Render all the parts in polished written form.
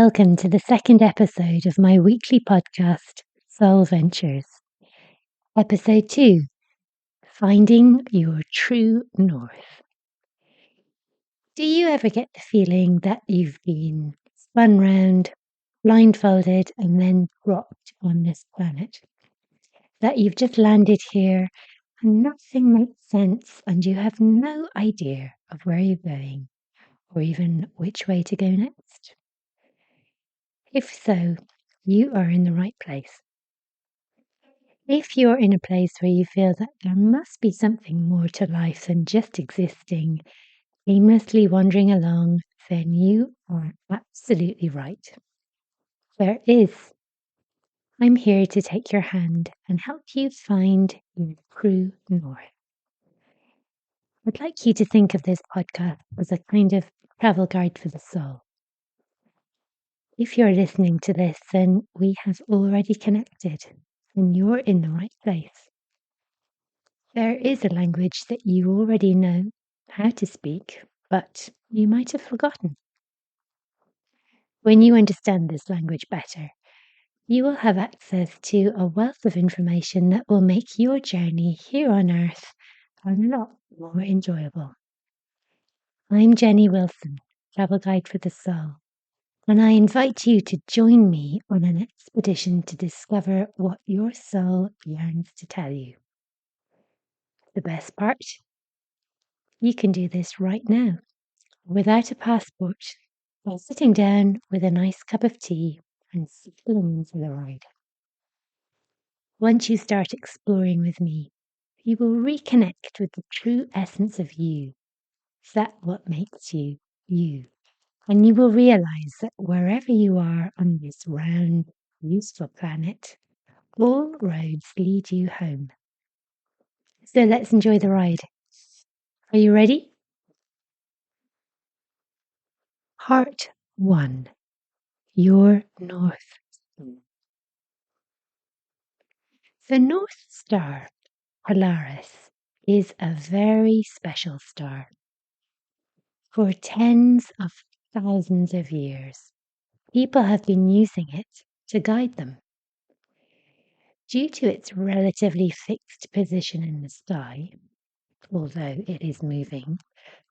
Welcome to the second episode of my weekly podcast, Soul Ventures. Episode 2, Finding Your True North. Do you ever get the feeling that you've been spun round, blindfolded, and then dropped on this planet? That you've just landed here and nothing makes sense and you have no idea of where you're going or even which way to go next? If so, you are in the right place. If you're in a place where you feel that there must be something more to life than just existing, aimlessly wandering along, then you are absolutely right. There is. I'm here to take your hand and help you find your true north. I'd like you to think of this podcast as a kind of travel guide for the soul. If you're listening to this, then we have already connected and you're in the right place. There is a language that you already know how to speak, but you might have forgotten. When you understand this language better, you will have access to a wealth of information that will make your journey here on Earth a lot more enjoyable. I'm Jenny Wilson, travel guide for the soul, and I invite you to join me on an expedition to discover what your soul yearns to tell you. The best part? You can do this right now, without a passport, by sitting down with a nice cup of tea and settling into the ride. Once you start exploring with me, you will reconnect with the true essence of you. That what makes you, you. And you will realize that wherever you are on this round, useful planet, all roads lead you home. So let's enjoy the ride. Are you ready? Part 1. Your North. The North Star, Polaris, is a very special star. For tens of thousands of years, people have been using it to guide them. Due to its relatively fixed position in the sky, although it is moving,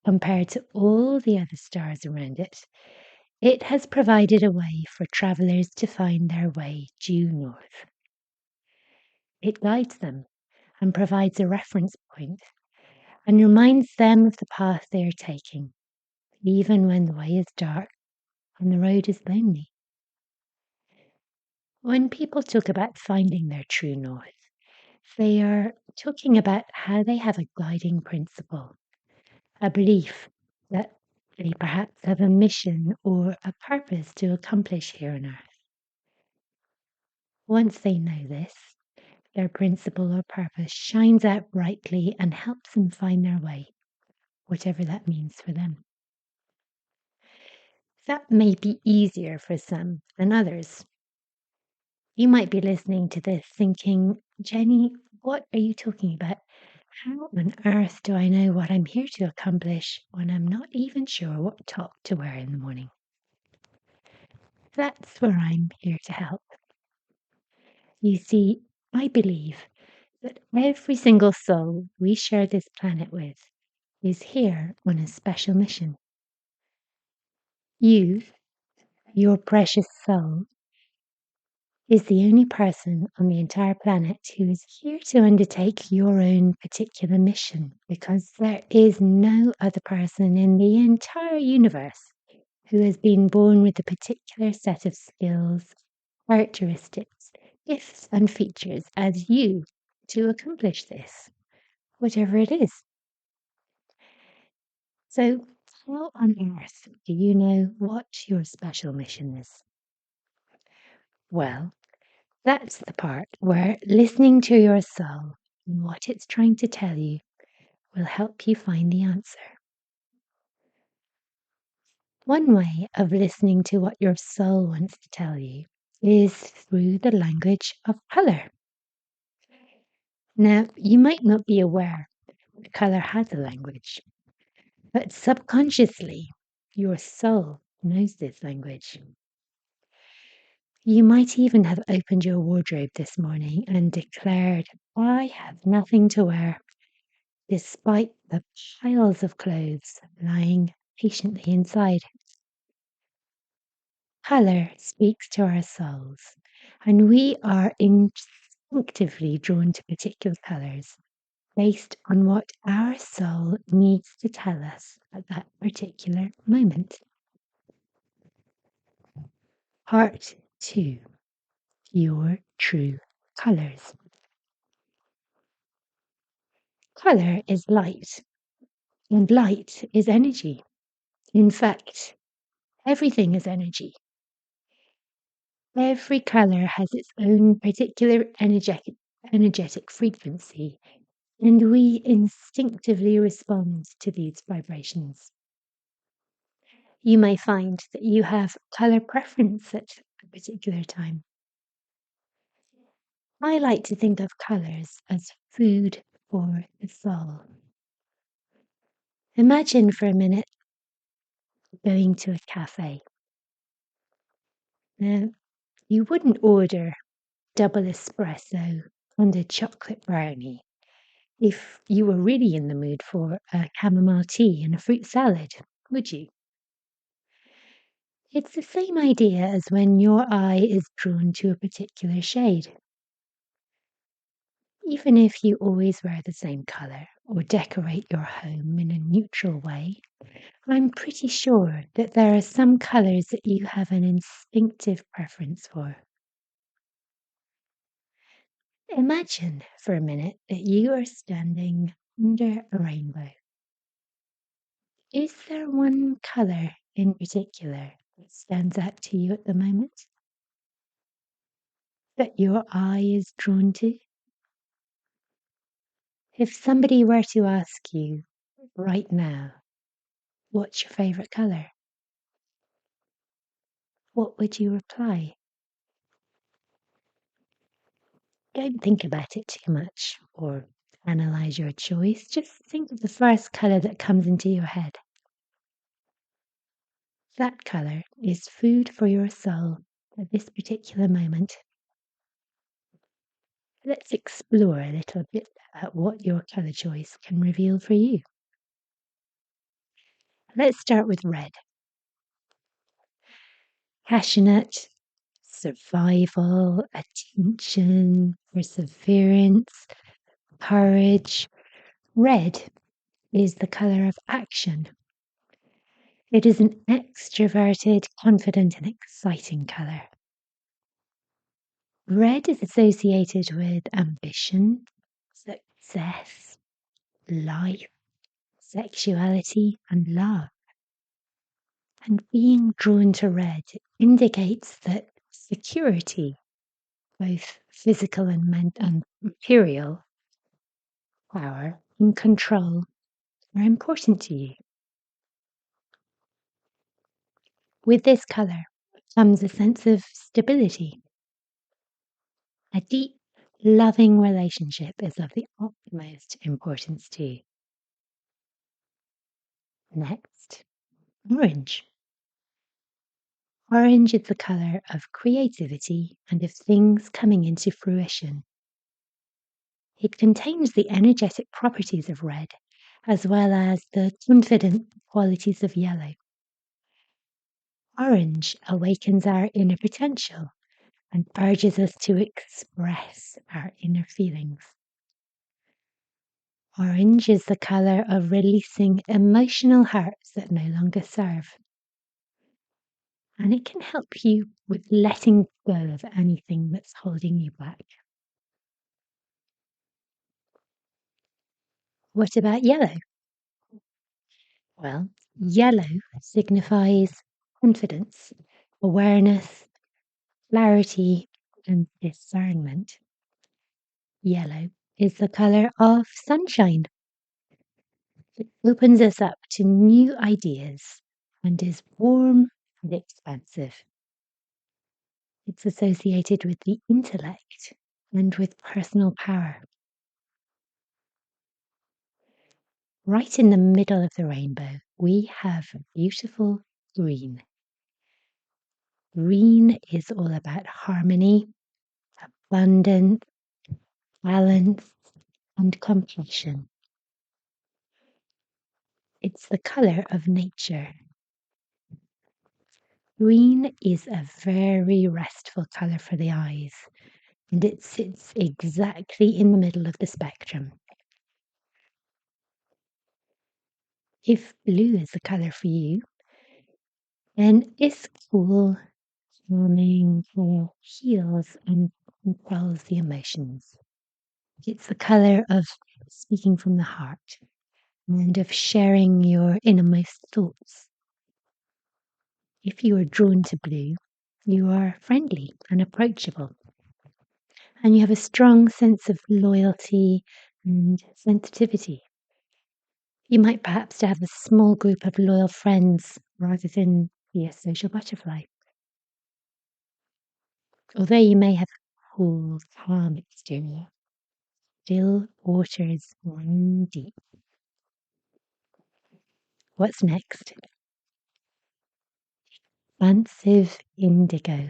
compared to all the other stars around it, it has provided a way for travellers to find their way due north. It guides them and provides a reference point and reminds them of the path they are taking, even when the way is dark and the road is lonely. When people talk about finding their true north, they are talking about how they have a guiding principle, a belief that they perhaps have a mission or a purpose to accomplish here on earth. Once they know this, their principle or purpose shines out brightly and helps them find their way, whatever that means for them. That may be easier for some than others. You might be listening to this thinking, Jenny, what are you talking about? How on earth do I know what I'm here to accomplish when I'm not even sure what top to wear in the morning? That's where I'm here to help. You see, I believe that every single soul we share this planet with is here on a special mission. You, your precious soul, is the only person on the entire planet who is here to undertake your own particular mission, because there is no other person in the entire universe who has been born with a particular set of skills, characteristics, gifts, and features as you to accomplish this, whatever it is. So, how on earth do you know what your special mission is? Well, that's the part where listening to your soul and what it's trying to tell you will help you find the answer. One way of listening to what your soul wants to tell you is through the language of colour. Now, you might not be aware that colour has a language, but subconsciously, your soul knows this language. You might even have opened your wardrobe this morning and declared, I have nothing to wear, despite the piles of clothes lying patiently inside. Colour speaks to our souls, and we are instinctively drawn to particular colours based on what our soul needs to tell us at that particular moment. Part 2. Your true colours. Colour is light, and light is energy. In fact, everything is energy. Every colour has its own particular energetic frequency, and we instinctively respond to these vibrations. You may find that you have colour preference at a particular time. I like to think of colours as food for the soul. Imagine for a minute going to a cafe. Now, you wouldn't order double espresso and a chocolate brownie if you were really in the mood for a chamomile tea and a fruit salad, would you? It's the same idea as when your eye is drawn to a particular shade. Even if you always wear the same colour or decorate your home in a neutral way, I'm pretty sure that there are some colours that you have an instinctive preference for. Imagine for a minute that you are standing under a rainbow. Is there one colour in particular that stands out to you at the moment that your eye is drawn to? If somebody were to ask you right now, what's your favourite colour? What would you reply? Don't think about it too much or analyse your choice. Just think of the first colour that comes into your head. That colour is food for your soul at this particular moment. Let's explore a little bit about what your colour choice can reveal for you. Let's start with red. Passionate, survival, attention, perseverance, courage. Red is the colour of action. It is an extroverted, confident, and exciting colour. Red is associated with ambition, success, life, sexuality, and love. And being drawn to red indicates that security, both physical and material, power, and control are important to you. With this colour comes a sense of stability. A deep, loving relationship is of the utmost importance to you. Next, orange. Orange is the colour of creativity and of things coming into fruition. It contains the energetic properties of red, as well as the confident qualities of yellow. Orange awakens our inner potential and urges us to express our inner feelings. Orange is the colour of releasing emotional hurts that no longer serve. And it can help you with letting go of anything that's holding you back. What about yellow? Well, yellow signifies confidence, awareness, clarity, and discernment. Yellow is the colour of sunshine. It opens us up to new ideas and is warm and expansive. It's associated with the intellect and with personal power. Right in the middle of the rainbow, we have beautiful green. Green is all about harmony, abundance, balance, and compassion. It's the colour of nature. Green is a very restful colour for the eyes, and it sits exactly in the middle of the spectrum. If blue is the colour for you, then it's cool, calming, heals and controls the emotions. It's the colour of speaking from the heart and of sharing your innermost thoughts. If you are drawn to blue, you are friendly and approachable, and you have a strong sense of loyalty and sensitivity. You might perhaps have a small group of loyal friends rather than be a social butterfly. Although you may have a cool, calm exterior, still waters run deep. What's next? Expansive indigo.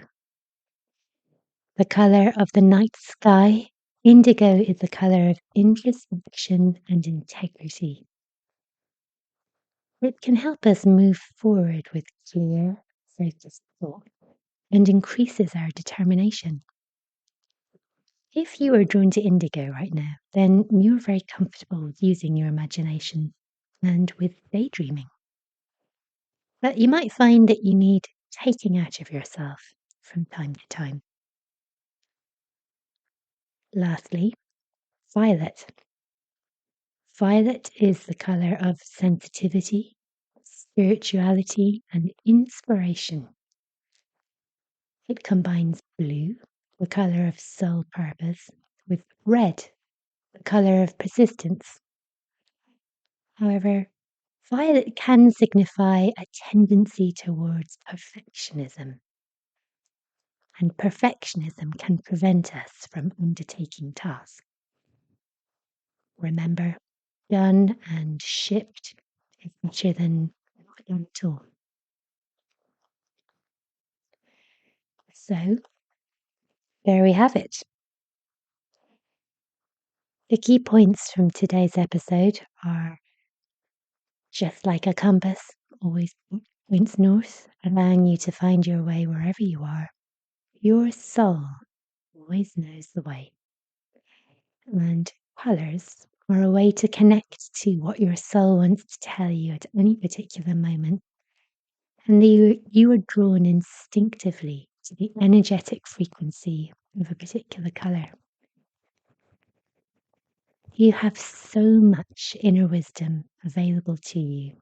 The colour of the night sky. Indigo is the colour of introspection and integrity. It can help us move forward with clear, focused thought and increases our determination. If you are drawn to indigo right now, then you're very comfortable with using your imagination and with daydreaming. But you might find that you need taking out of yourself from time to time. Lastly, violet. Violet is the colour of sensitivity, spirituality, and inspiration. It combines blue, the colour of soul purpose, with red, the colour of persistence. However, violet can signify a tendency towards perfectionism, and perfectionism can prevent us from undertaking tasks. Remember, done and shipped is better than not done at all. So, there we have it. The key points from today's episode are just like a compass, always points north, allowing you to find your way wherever you are. Your soul always knows the way. And colours are a way to connect to what your soul wants to tell you at any particular moment. And you are drawn instinctively to the energetic frequency of a particular colour. You have so much inner wisdom available to you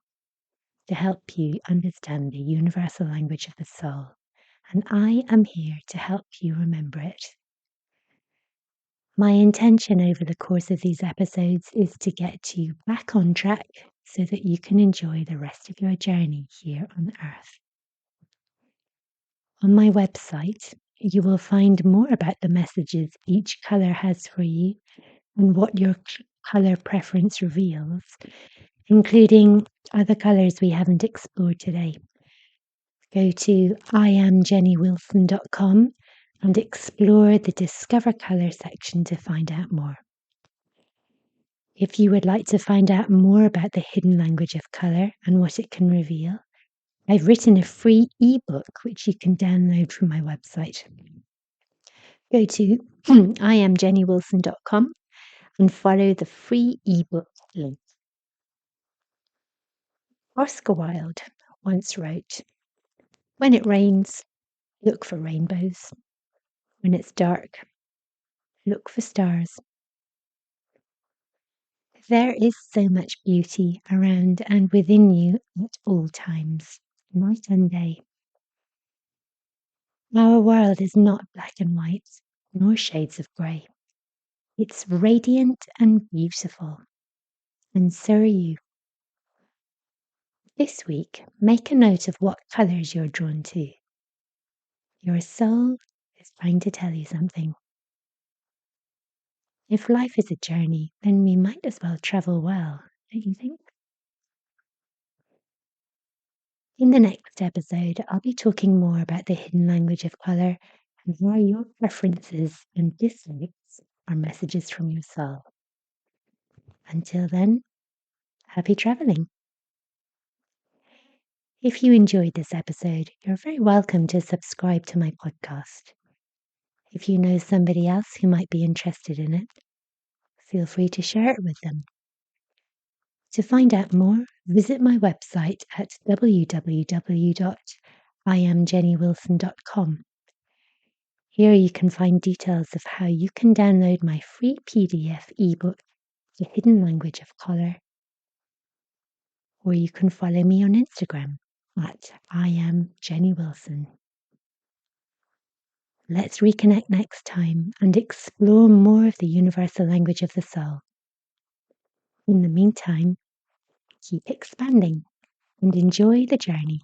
to help you understand the universal language of the soul, and I am here to help you remember it. My intention over the course of these episodes is to get you back on track so that you can enjoy the rest of your journey here on Earth. On my website, you will find more about the messages each colour has for you and what your colour preference reveals, including other colours we haven't explored today. Go to iamjennywilson.com and explore the Discover Colour section to find out more. If you would like to find out more about the hidden language of colour and what it can reveal, I've written a free ebook which you can download from my website. Go to iamjennywilson.com and follow the free ebook link. Oscar Wilde once wrote, "When it rains, look for rainbows. When it's dark, look for stars." There is so much beauty around and within you at all times, night and day. Our world is not black and white, nor shades of grey. It's radiant and beautiful, and so are you. This week, make a note of what colours you're drawn to. Your soul is trying to tell you something. If life is a journey, then we might as well travel well, don't you think? In the next episode, I'll be talking more about the hidden language of colour and how your preferences and dislikes are messages from your soul. Until then, happy travelling. If you enjoyed this episode, you're very welcome to subscribe to my podcast. If you know somebody else who might be interested in it, feel free to share it with them. To find out more, visit my website at www.IamJennyWilson.com. Here you can find details of how you can download my free PDF ebook, The Hidden Language of Colour, or you can follow me on Instagram at IamJennyWilson. Let's reconnect next time and explore more of the universal language of the soul. In the meantime, keep expanding and enjoy the journey.